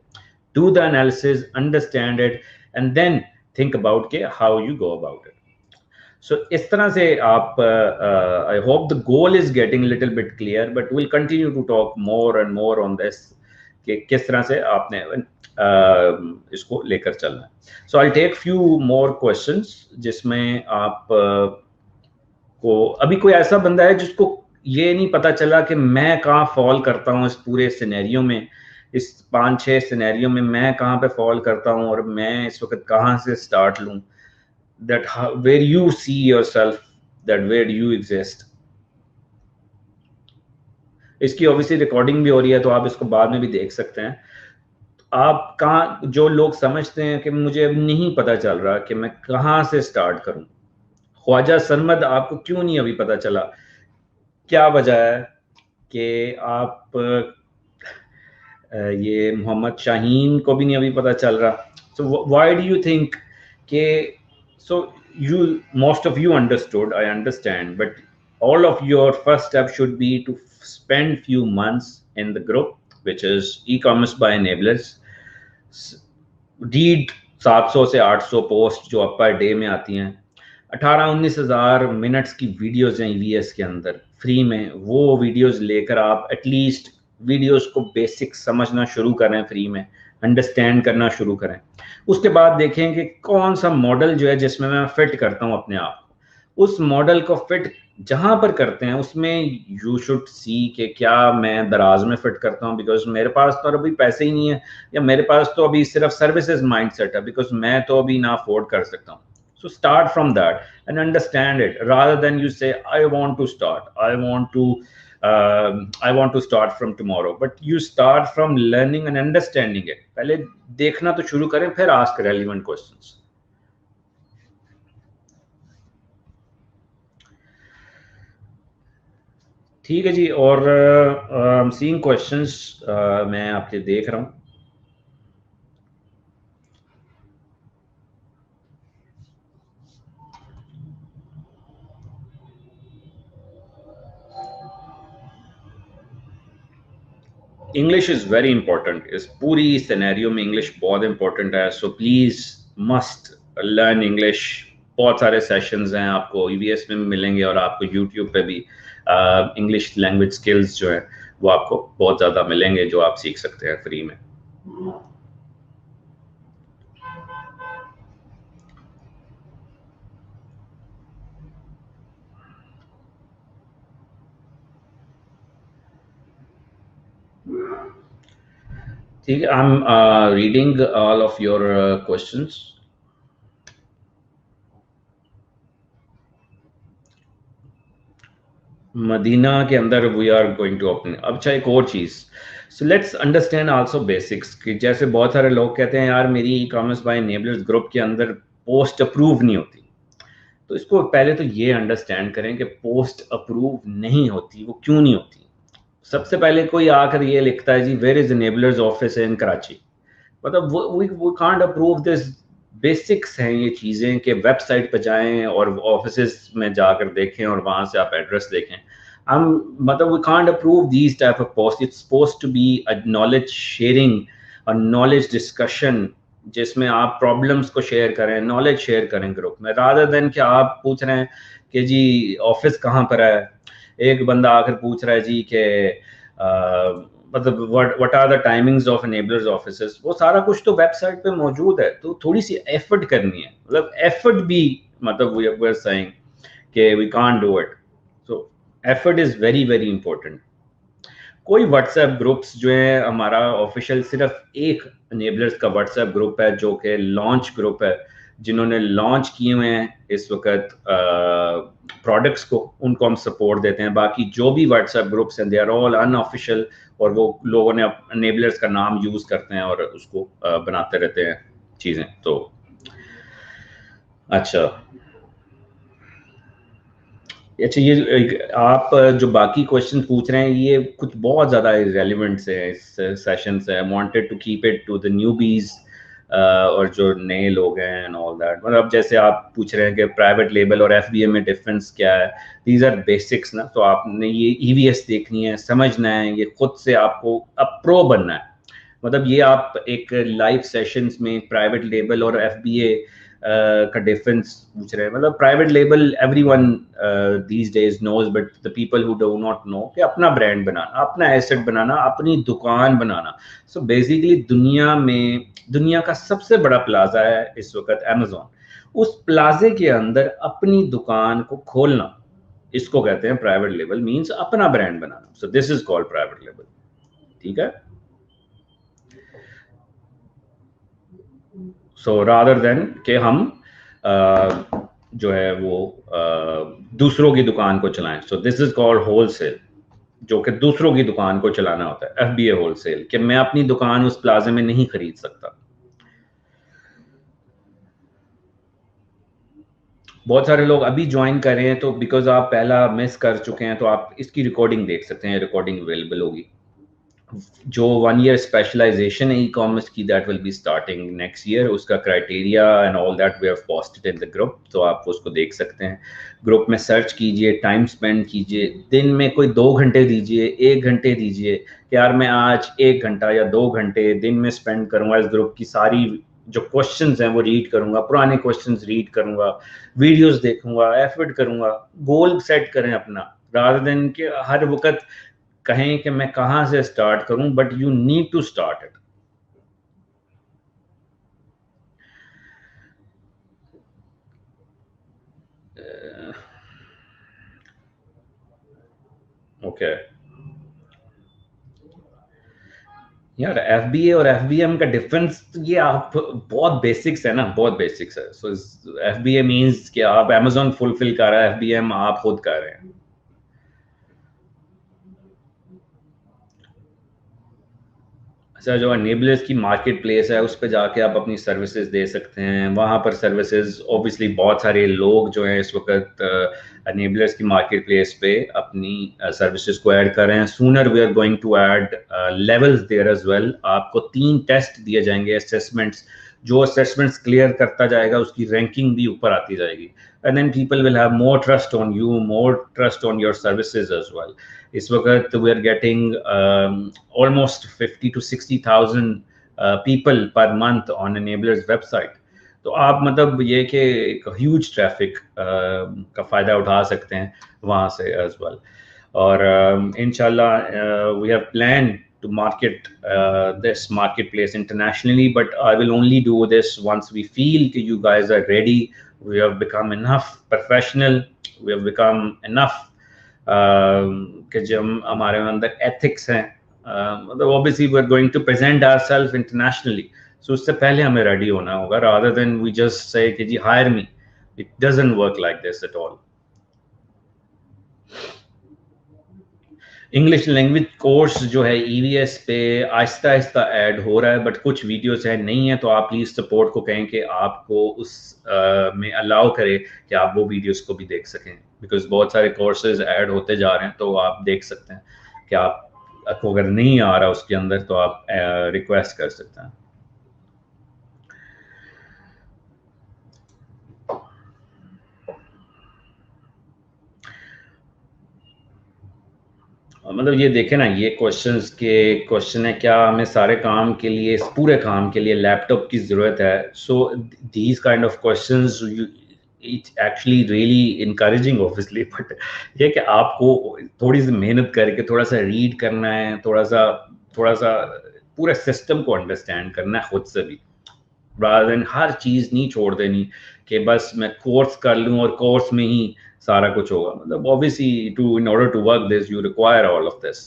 Do the analysis, understand it, and then think about how you go about it. So इस तरह से आप I hope the goal is getting a little bit clear, but we'll continue to talk more and more on this कि किस तरह से आपने इसको लेकर चलना है। So I'll take few more questions जिसमें आप को अभी कोई ऐसा बंदा है जिसको ये नहीं पता चला कि मैं कहाँ फॉल करता हूँ इस पूरे सिनेरियो में, इस 5-6 सिनेरियो में मैं कहाँ पे फॉल करता हूँ और मैं इस वक्त कहाँ से स्टार्ट लूँ, that where you see yourself, that where you exist. इसकी ऑब्वियसली रिकॉर्डिंग भी हो रही है तो आप इसको बाद में भी देख सकते हैं। आप कहाँ, जो लोग समझते हैं कि मुझे अब नहीं पता चल रहा कि मैं कहाँ से स्टार्ट करूं, ख्वाजा सरमद आपको क्यों नहीं अभी पता चला? क्या वजह है कि आप ये मोहम्मद शाहीन को भी नहीं अभी पता चल रहा? So why do you think कि सो you most of you understood, I understand, but all of your first step should be to spend few months in the group which is e-commerce by enablers, read 700 से 800 post जो per day में आती हैं, 18-19 हज़ार minutes की videos हैं EVS के अंदर फ्री में। वो वीडियोस लेकर आप एटलीस्ट वीडियोस को बेसिक समझना शुरू करें, फ्री में अंडरस्टैंड करना शुरू करें। उसके बाद देखें कि कौन सा मॉडल जो है जिसमें मैं फिट करता हूँ अपने आप को, उस मॉडल को फिट जहां पर करते हैं उसमें यू शुड सी कि क्या मैं दराज में फिट करता हूँ, बिकॉज मेरे पास तो अभी पैसे ही नहीं है, या मेरे पास तो अभी सिर्फ सर्विसेज माइंडसेट है, बिकॉज मैं तो अभी ना अफोर्ड कर सकता हूँ। So start from that and understand it rather than you say I want to start, I want to start from tomorrow, but you start from learning and understanding it. पहले देखना तो शुरू करें, फिर ask relevant questions. ठीक है जी। और seeing questions मैं आपके देख रहा हूँ। इंग्लिश इज़ वेरी इंपॉर्टेंट, इस पूरी सिनेरियो में इंग्लिश बहुत इंपॉर्टेंट है। So please must learn English. बहुत सारे सेशंस हैं आपको ईवीएस में मिलेंगे और आपको यूट्यूब पे भी इंग्लिश लैंग्वेज स्किल्स जो है वो आपको बहुत ज़्यादा मिलेंगे जो आप सीख सकते हैं फ्री में। ठीक है, I am reading all of your questions. Medina के अंदर we are going to open. अच्छा, एक और चीज़, so let's understand also basics कि जैसे बहुत सारे लोग कहते हैं यार मेरी e-commerce by Enablers group के अंदर पोस्ट अप्रूव नहीं होती। तो इसको पहले तो ये अंडरस्टैंड करें कि पोस्ट अप्रूव नहीं होती, वो क्यों नहीं होती। सबसे पहले कोई आकर ये लिखता है जी where is Enablers office in Karachi, मतलब वो कांट अप्रूव दिस। बेसिक्स हैं ये चीज़ें कि वेबसाइट पर जाएं और ऑफिस में जाकर देखें और वहाँ से आप एड्रेस देखें। हम मतलब we can't approve these type of post. It's supposed to be a knowledge sharing और नॉलेज डिस्कशन जिसमें आप प्रॉब्लम्स को शेयर करें, नॉलेज शेयर करें ग्रुप में, रादर देन कि आप पूछ रहे हैं कि जी ऑफिस कहाँ पर है। एक बंदा आकर पूछ रहा है जी कि मतलब what are the timings of enablers offices, वो सारा कुछ तो वेबसाइट पे मौजूद है। तो थोड़ी सी एफर्ट करनी है, मतलब एफर्ट भी, मतलब वी आर सेइंग कि we can't do it. So effort is very very important. कोई व्हाट्सएप ग्रुप्स जो है हमारा ऑफिशियल, सिर्फ एक एनेबलर्स का व्हाट्सएप ग्रुप है जो कि लॉन्च ग्रुप है, जिन्होंने लॉन्च किए हुए हैं इस वक्त प्रोडक्ट्स को, उनको हम सपोर्ट देते हैं। बाकी जो भी व्हाट्सएप ग्रुप्स हैं दे आर ऑल अनऑफिशियल और वो लोगों ने एनेबलर्स का नाम यूज करते हैं और उसको बनाते रहते हैं चीज़ें। तो अच्छा, ये आप जो बाकी क्वेश्चन पूछ रहे हैं ये कुछ बहुत ज़्यादा रेलिवेंट से हैं इस सेशन से। I wanted to keep it to the newbies और जो नए लोग हैं एंड ऑल दैट। मतलब जैसे आप पूछ रहे हैं कि प्राइवेट लेबल और एफबीए में डिफरेंस क्या है, दीज आर बेसिक्स ना। तो आपने ये ईवीएस देखनी है, समझना है, ये खुद से आपको अब प्रो बनना है। मतलब ये आप एक लाइव सेशंस में प्राइवेट लेबल और एफबीए का डिफरेंस पूछ रहे हैं। मतलब private label everyone these days knows, but the people who do not know कि अपना ब्रांड बनाना, अपना एसेट बनाना, अपनी दुकान बनाना। सो बेसिकली दुनिया का सबसे बड़ा प्लाजा है इस वक्त अमेज़न। उस प्लाजे के अंदर अपनी दुकान को खोलना, इसको कहते हैं प्राइवेट लेबल, मींस अपना brand banana. So this is called private label. ठीक है। सो रादर देन कि हम जो है वो दूसरों की दुकान को चलाएं। So this is called wholesale, जो कि दूसरों की दुकान को चलाना होता है। FBA होलसेल, कि मैं अपनी दुकान उस प्लाजा में नहीं खरीद सकता। बहुत सारे लोग अभी ज्वाइन कर रहे हैं, तो बिकॉज आप पहला मिस कर चुके हैं तो आप इसकी रिकॉर्डिंग देख सकते हैं, रिकॉर्डिंग अवेलेबल होगी। जो 1 ईयर स्पेशलाइजेशन है ई कॉमर्स की, that will be starting next year. उसका criteria and all that we have posted in the group, तो आप उसको देख सकते हैं। ग्रुप में सर्च कीजिए, टाइम स्पेंड कीजिए, दिन में कोई 2 घंटे दीजिए, 1 घंटे दीजिए कि यार मैं आज 1 घंटा या 2 घंटे दिन में स्पेंड करूंगा इस ग्रुप की सारी जो क्वेश्चंस हैं वो रीड करूंगा, पुराने क्वेश्चंस रीड करूंगा, वीडियोस देखूंगा, एफर्ट करूंगा। गोल सेट करें अपना, रादर देन कि हर वक्त कहें कि मैं कहां से स्टार्ट करूं, but you need to start it. Okay यार, FBA और FBM का डिफरेंस ये आप बहुत बेसिक्स है ना, बहुत बेसिक्स है। सो FBA मींस कि आप Amazon फुलफिल कर रहा है, FBM आप खुद कर रहे हैं। अच्छा, जो अनेबलर्स की मार्केट प्लेस है उस पर जाके आप अपनी सर्विसेज दे सकते हैं। वहाँ पर सर्विसेज ऑब्वियसली बहुत सारे लोग जो हैं इस वक्त अनेबलर्स की मार्केट प्लेस पे अपनी सर्विसेज को ऐड कर रहे हैं। Sooner we are going to add levels there as well. आपको 3 टेस्ट दिए जाएंगे, असेसमेंट्स। जो असेसमेंट्स क्लियर करता जाएगा उसकी रैंकिंग भी ऊपर आती जाएगी, and then people will have more trust on you, more trust on your services as well. इस वक्त we are getting almost 50 to 60,000 people per month on Enablers website। तो आप मतलब ये कि एक ह्यूज ट्रैफिक का फ़ायदा उठा सकते हैं वहाँ से एज वेल। और इंशाल्लाह we have plan to market this marketplace internationally, but I will only do this once we feel that you guys are ready, we have become enough professional, we have become enough कि जो हमारे अंदर ethics हैं। मतलब obviously we are going to present ourselves internationally, so उससे पहले हमें ready होना होगा, rather than we just say कि जी hire me. It doesn't work like this at all. English language course जो है EVS पे आहिस्ता आहिस्ता ऐड हो रहा है, बट कुछ वीडियोस है नहीं है, तो आप प्लीज़ सपोर्ट को कहें कि आपको उस में अलाउ करे कि आप वो वीडियोस को भी देख सकें, बिकॉज बहुत सारे कोर्सेज ऐड होते जा रहे हैं। तो आप देख सकते हैं कि आपको अगर नहीं आ रहा उसके अंदर तो आप रिक्वेस्ट कर सकते हैं। मतलब ये देखें ना, ये क्वेश्चन है, क्या हमें सारे काम के लिए, इस पूरे काम के लिए लैपटॉप की ज़रूरत है? So these kind of questions it's actually really encouraging obviously, but ये कि आपको थोड़ी सी मेहनत करके थोड़ा सा रीड करना है, थोड़ा सा पूरे सिस्टम को अंडरस्टैंड करना है खुद से भी, rather than हर चीज़ नहीं छोड़ देनी कि बस मैं कोर्स कर लूँ और कोर्स में ही सारा कुछ होगा। मतलब obviously to in order to work this you require all of this.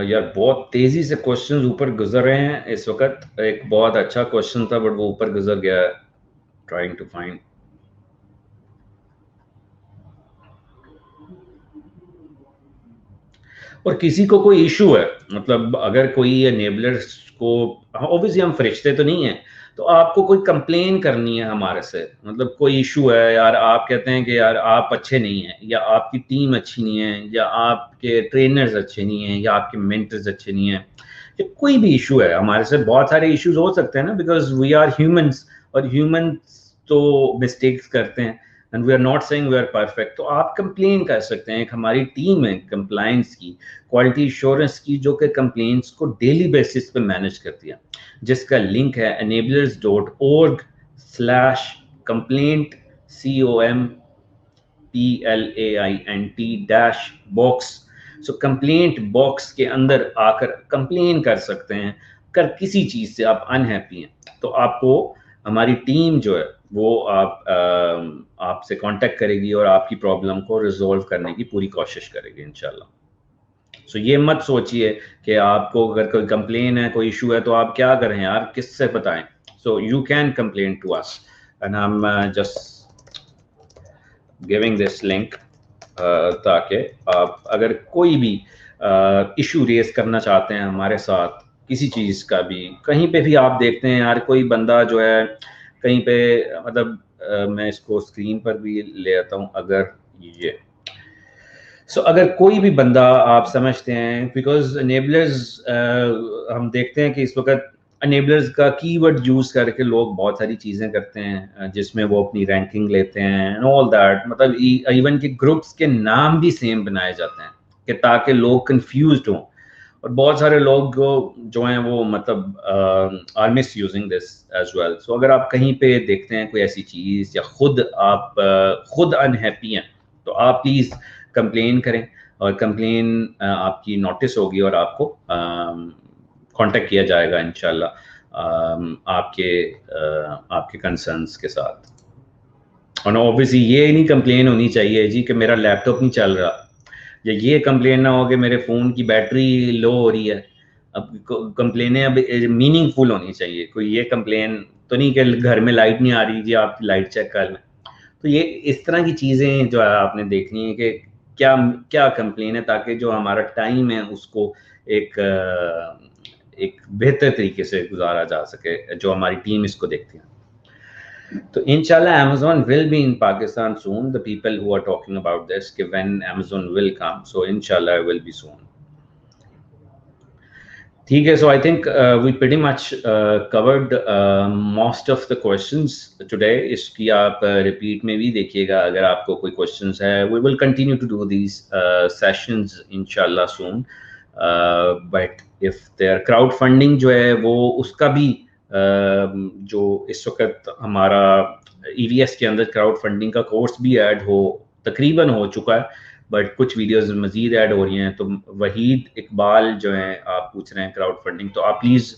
यार बहुत तेजी से क्वेश्चंस ऊपर गुजर रहे हैं इस वक्त। एक बहुत अच्छा क्वेश्चन था बट वो ऊपर गुजर गया है। Trying to find. और किसी को कोई इशू है, मतलब अगर कोई एनेबलर्स को, ऑब्वियसली हम फरिश्ते तो नहीं है, तो आपको कोई कंप्लेन करनी है हमारे से, मतलब कोई इशू है यार, आप कहते हैं कि यार आप अच्छे नहीं हैं, या आपकी टीम अच्छी नहीं है, या आपके ट्रेनर्स अच्छे नहीं हैं, या आपके मेंटर्स अच्छे नहीं हैं, या कोई भी इशू है हमारे से। बहुत सारे इश्यूज हो सकते हैं ना, बिकॉज वी आर ह्यूमंस, और ह्यूमंस तो मिस्टेक्स करते हैं, and we are not saying we are perfect. तो आप कंप्लेन कर सकते हैं। एक हमारी टीम है कंप्लायंस की, क्वालिटी इंश्योरेंस की, जो कि कंप्लेंट्स को डेली बेसिस पे मैनेज करती है, जिसका लिंक है enablers.org/complaint COMPLAINT -box। सो कंप्लेंट बॉक्स के अंदर आकर कंप्लेन कर सकते हैं। कर किसी चीज़ से आप अनहैप्पी हैं तो आपको हमारी टीम जो है वो आपसे कांटेक्ट करेगी और आपकी प्रॉब्लम को रिजॉल्व करने की पूरी कोशिश करेगी इंशाल्लाह। सो ये मत सोचिए कि आपको अगर कोई कंप्लेन है, कोई इशू है तो आप क्या करें यार, किससे बताएं। So you can complain to us and हम जस्ट गिविंग दिस लिंक ताकि आप अगर कोई भी इशू रेज करना चाहते हैं हमारे साथ, किसी चीज़ का भी, कहीं पे भी आप देखते हैं यार कोई बंदा जो है कहीं पे, मतलब मैं इसको स्क्रीन पर भी ले आता हूँ अगर ये अगर कोई भी बंदा आप समझते हैं, बिकॉज अनेबलर्स हम देखते हैं कि इस वक्त अनेबलर्स का कीवर्ड यूज करके लोग बहुत सारी चीजें करते हैं जिसमें वो अपनी रैंकिंग लेते हैं एंड ऑल दैट, मतलब इवन के ग्रुप्स के नाम भी सेम बनाए जाते हैं कि ताकि लोग कंफ्यूज्ड हों, और बहुत सारे लोग जो हैं वो मतलब are misusing this as well. So अगर आप कहीं पे देखते हैं कोई ऐसी चीज़ या खुद आप खुद अनहैप्पी हैं तो आप प्लीज़ कंप्लेन करें, और कंप्लेन आपकी नोटिस होगी और आपको कांटेक्ट किया जाएगा इंशाल्लाह आपके कंसर्न्स के साथ। और ऑब्वियसली ये नहीं कंप्लेन होनी चाहिए जी कि मेरा लैपटॉप नहीं चल रहा, या ये कंप्लेन ना हो कि मेरे फ़ोन की बैटरी लो हो रही है। अब कंप्लेनें अब मीनिंगफुल होनी चाहिए, कोई ये कंप्लेन तो नहीं कि घर में लाइट नहीं आ रही जी आप लाइट चेक कर लें। तो ये इस तरह की चीज़ें जो है आपने देखनी है कि क्या क्या कंप्लेन है, ताकि जो हमारा टाइम है उसको एक बेहतर तरीके से गुजारा जा सके, जो हमारी टीम इसको देखती है। So inshallah, Amazon will be in Pakistan soon. The people who are talking about this, कि when Amazon will come, so inshallah it will be soon. ठीक है, so I think we pretty much covered most of the questions today. इसकी आप repeat में भी देखिएगा अगर आपको कोई questions है. We will continue to do these sessions inshallah soon. But if their crowdfunding जो है वो उसका भी जो इस वक्त हमारा EVS के अंदर क्राउड फंडिंग का कोर्स भी ऐड तकरीबन हो चुका है, बट कुछ वीडियोस मजीद ऐड हो रही हैं। तो वहीद इकबाल जो हैं आप पूछ रहे हैं क्राउड फंडिंग, तो आप प्लीज़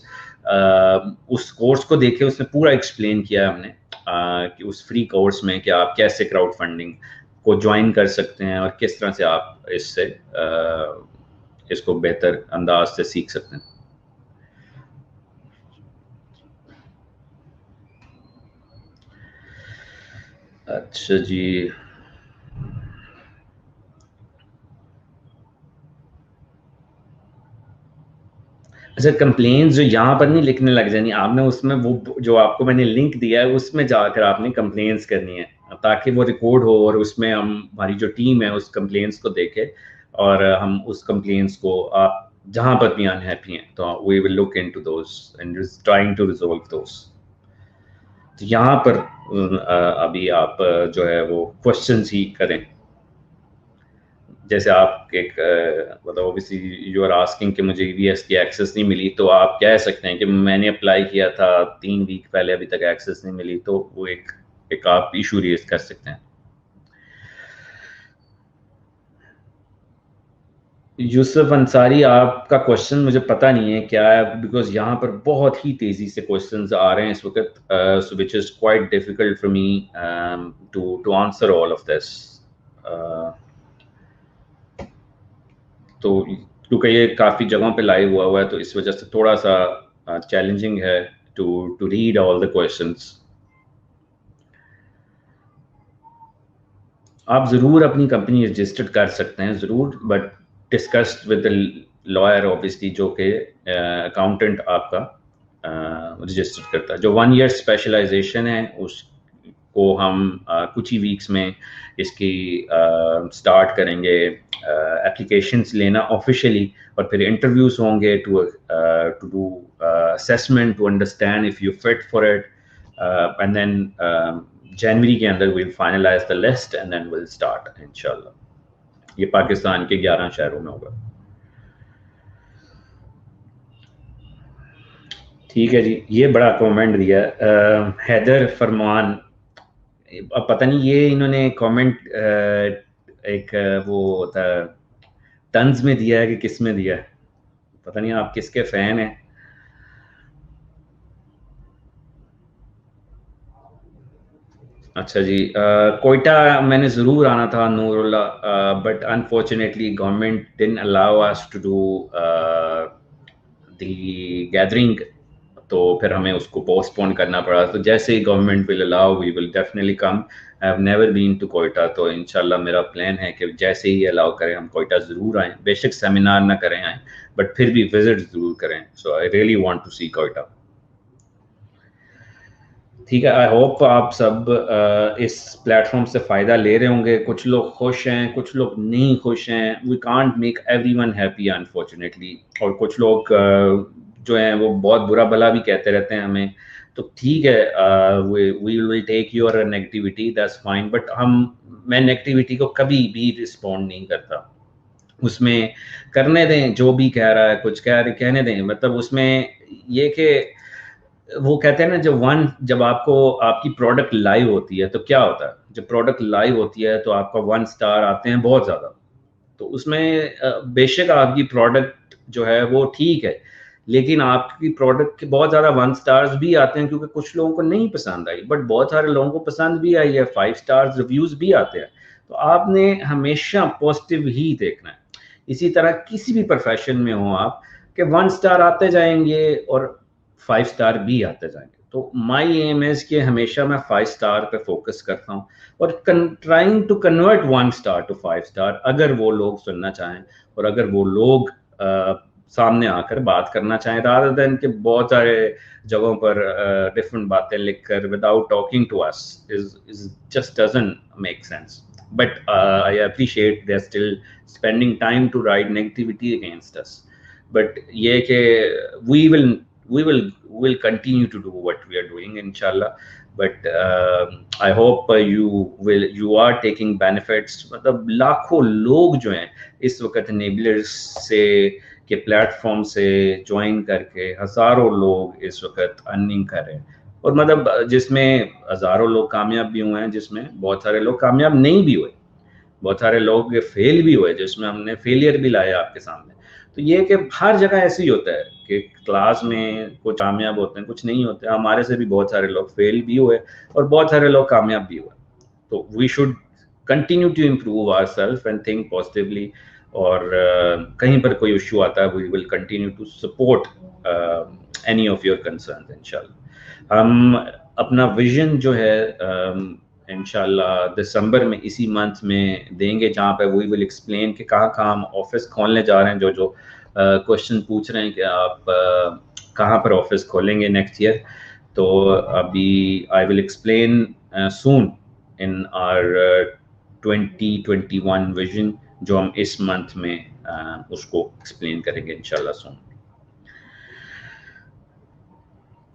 उस कोर्स को देखें, उसमें पूरा एक्सप्लेन किया है हमने कि उस फ्री कोर्स में कि आप कैसे क्राउड फंडिंग को ज्वाइन कर सकते हैं और किस तरह से आप इसको बेहतर अंदाज से सीख सकते हैं। अच्छा जी, अच्छा कंप्लेंट्स जो यहाँ पर नहीं लिखने लग जानी आपने, उसमें वो जो आपको मैंने लिंक दिया है उसमें जाकर आपने कंप्लेंट्स करनी है, ताकि वो रिकॉर्ड हो और उसमें हम हमारी जो टीम है उस कंप्लेंट्स को देखे और हम उस कंप्लेंट्स को आप जहाँ पर भी अनहैप्पी हैं तो we will look into those and trying to resolve those. तो यहाँ पर अभी आप जो है वो क्वेश्चंस ही करें, जैसे आप एक मतलब ऑब्वियसली यू आर आस्किंग कि मुझे EVS की एक्सेस नहीं मिली, तो आप कह सकते हैं कि मैंने अप्लाई किया था 3 वीक पहले, अभी तक एक्सेस नहीं मिली, तो वो एक आप इशू रेज कर सकते हैं। यूसुफ अंसारी, आपका क्वेश्चन मुझे पता नहीं है क्या है, बिकॉज यहाँ पर बहुत ही तेज़ी से क्वेश्चंस आ रहे हैं इस वक्त, so which is quite difficult for me to answer all of this. तो क्योंकि ये काफ़ी जगहों पे लाइव हुआ है तो इस वजह से थोड़ा सा चैलेंजिंग है to read all the questions. आप ज़रूर अपनी कंपनी रजिस्टर्ड कर सकते हैं ज़रूर, but discussed with the lawyer obviously, जो कि अकाउंटेंट आपका रजिस्टर करता है। जो 1 ईयर स्पेशलाइजेशन है उसको हम कुछ ही वीक्स में इसकी स्टार्ट करेंगे एप्लीकेशंस लेना ऑफिशियली, और फिर इंटरव्यूज होंगे to do assessment to understand if you fit for it, and then जनवरी के अंदर will finalize the list and then will start इंशाल्लाह। ये पाकिस्तान के 11 शहरों में होगा। ठीक है जी, ये बड़ा कमेंट दिया हैदर फरमान, अब पता नहीं ये इन्होंने कमेंट एक वो होता तंज में दिया है कि किस में दिया है, पता नहीं आप किसके फैन हैं। अच्छा जी, कोयटा मैंने ज़रूर आना था Noorullah, but unfortunately government didn't allow us to do the gathering, तो फिर हमें उसको पोस्टपोन करना पड़ा। तो जैसे ही government will allow we will definitely come. I have never been to Quetta, तो इंशाल्लाह मेरा प्लान है कि जैसे ही अलाउ करें हम कोयटा ज़रूर आएँ, बेशक सेमिनार ना करें आएँ, बट फिर भी विजिट ज़रूर करें। सो आई रियली वांट टू सी कोयटा। ठीक है, आई होप आप सब इस प्लेटफॉर्म से फ़ायदा ले रहे होंगे। कुछ लोग खुश हैं, कुछ लोग नहीं खुश हैं। We can't make everyone happy unfortunately. और कुछ लोग जो हैं वो बहुत बुरा भला भी कहते रहते हैं हमें। तो ठीक है, we will take your negativity, that's fine, but मैं नेगेटिविटी को कभी भी रिस्पॉन्ड नहीं करता। उसमें करने दें, जो भी कह रहा है कुछ कहने दें। मतलब उसमें ये कि वो कहते हैं ना, जब आपको आपकी प्रोडक्ट लाइव होती है तो क्या होता है, जब प्रोडक्ट लाइव होती है तो आपका 1 स्टार आते हैं बहुत ज़्यादा। तो उसमें बेशक आपकी प्रोडक्ट जो है वो ठीक है, लेकिन आपकी प्रोडक्ट के बहुत ज़्यादा 1 स्टार्स भी आते हैं क्योंकि कुछ लोगों को नहीं पसंद आई, बट बहुत सारे लोगों को पसंद भी आई है, 5 स्टार्स रिव्यूज़ भी आते हैं। तो आपने हमेशा पॉजिटिव ही देखना है। इसी तरह किसी भी प्रोफ़ेशन में हो आप, कि 1 स्टार आते जाएँगे और 5 स्टार भी आते जाएँगे। तो माय एम इज़ कि हमेशा मैं 5 स्टार पे फ़ोकस करता हूँ और trying to convert 1 star to 5 star, अगर वो लोग सुनना चाहें और अगर वो लोग सामने आकर बात करना चाहें, रादर देन कि बहुत सारे जगहों पर डिफरेंट बातें लिखकर without talking to us is just doesn't make sense. But I appreciate they are still spending time to write negativity against us. But ये कि we will we will continue to do what we are doing inshallah, but I hope you are taking benefits। मतलब लाखों लोग जो हैं इस वक्त enablers से के प्लेटफॉर्म से ज्वाइन करके हज़ारों लोग इस वक्त अर्निंग कर रहे हैं। और मतलब जिसमें हज़ारों लोग कामयाब भी हुए हैं, जिसमें बहुत सारे लोग कामयाब नहीं भी हुए, बहुत सारे लोग फेल भी हुए, जिसमें हमने फेलियर भी लाया आपके सामने। तो ये कि हर जगह ऐसे ही होता है कि क्लास में कुछ कामयाब होते हैं, कुछ नहीं होते। हमारे से भी बहुत सारे लोग फेल भी हुए और बहुत सारे लोग कामयाब भी हुए। तो we should continue to improve ourselves and think positively. और कहीं पर कोई इशू आता है, we will continue to support any of your concerns इंशाल्लाह। हम अपना विजन जो है इंशाल्लाह दिसंबर में इसी मंथ में देंगे, जहाँ पे वी विल एक्सप्लेन कि कहाँ कहाँ हम ऑफिस खोलने जा रहे हैं। जो जो क्वेश्चन पूछ रहे हैं कि आप कहाँ पर ऑफिस खोलेंगे नेक्स्ट ईयर, तो अभी I will explain soon in our 2021 vision, जो हम इस मंथ में उसको एक्सप्लेन करेंगे इंशाल्लाह सून।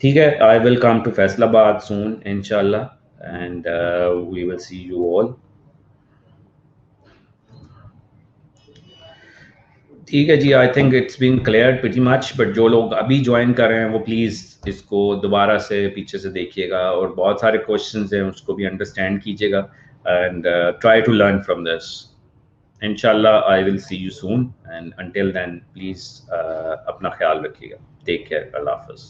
ठीक है, I will come to Faisalabad soon इंशाल्लाह, and we will see you all। ठीक है जी, I think it's been clear pretty much, but जो लोग अभी ज्वाइन कर रहे हैं वो प्लीज़ इसको दोबारा से पीछे से देखिएगा और बहुत सारे क्वेश्चंस हैं उसको भी अंडरस्टैंड कीजिएगा and try to learn from this. इंशाल्लाह I will see you soon and until then please अपना ख्याल रखिएगा। टेक केयर, अल्लाह हाफ़िज़।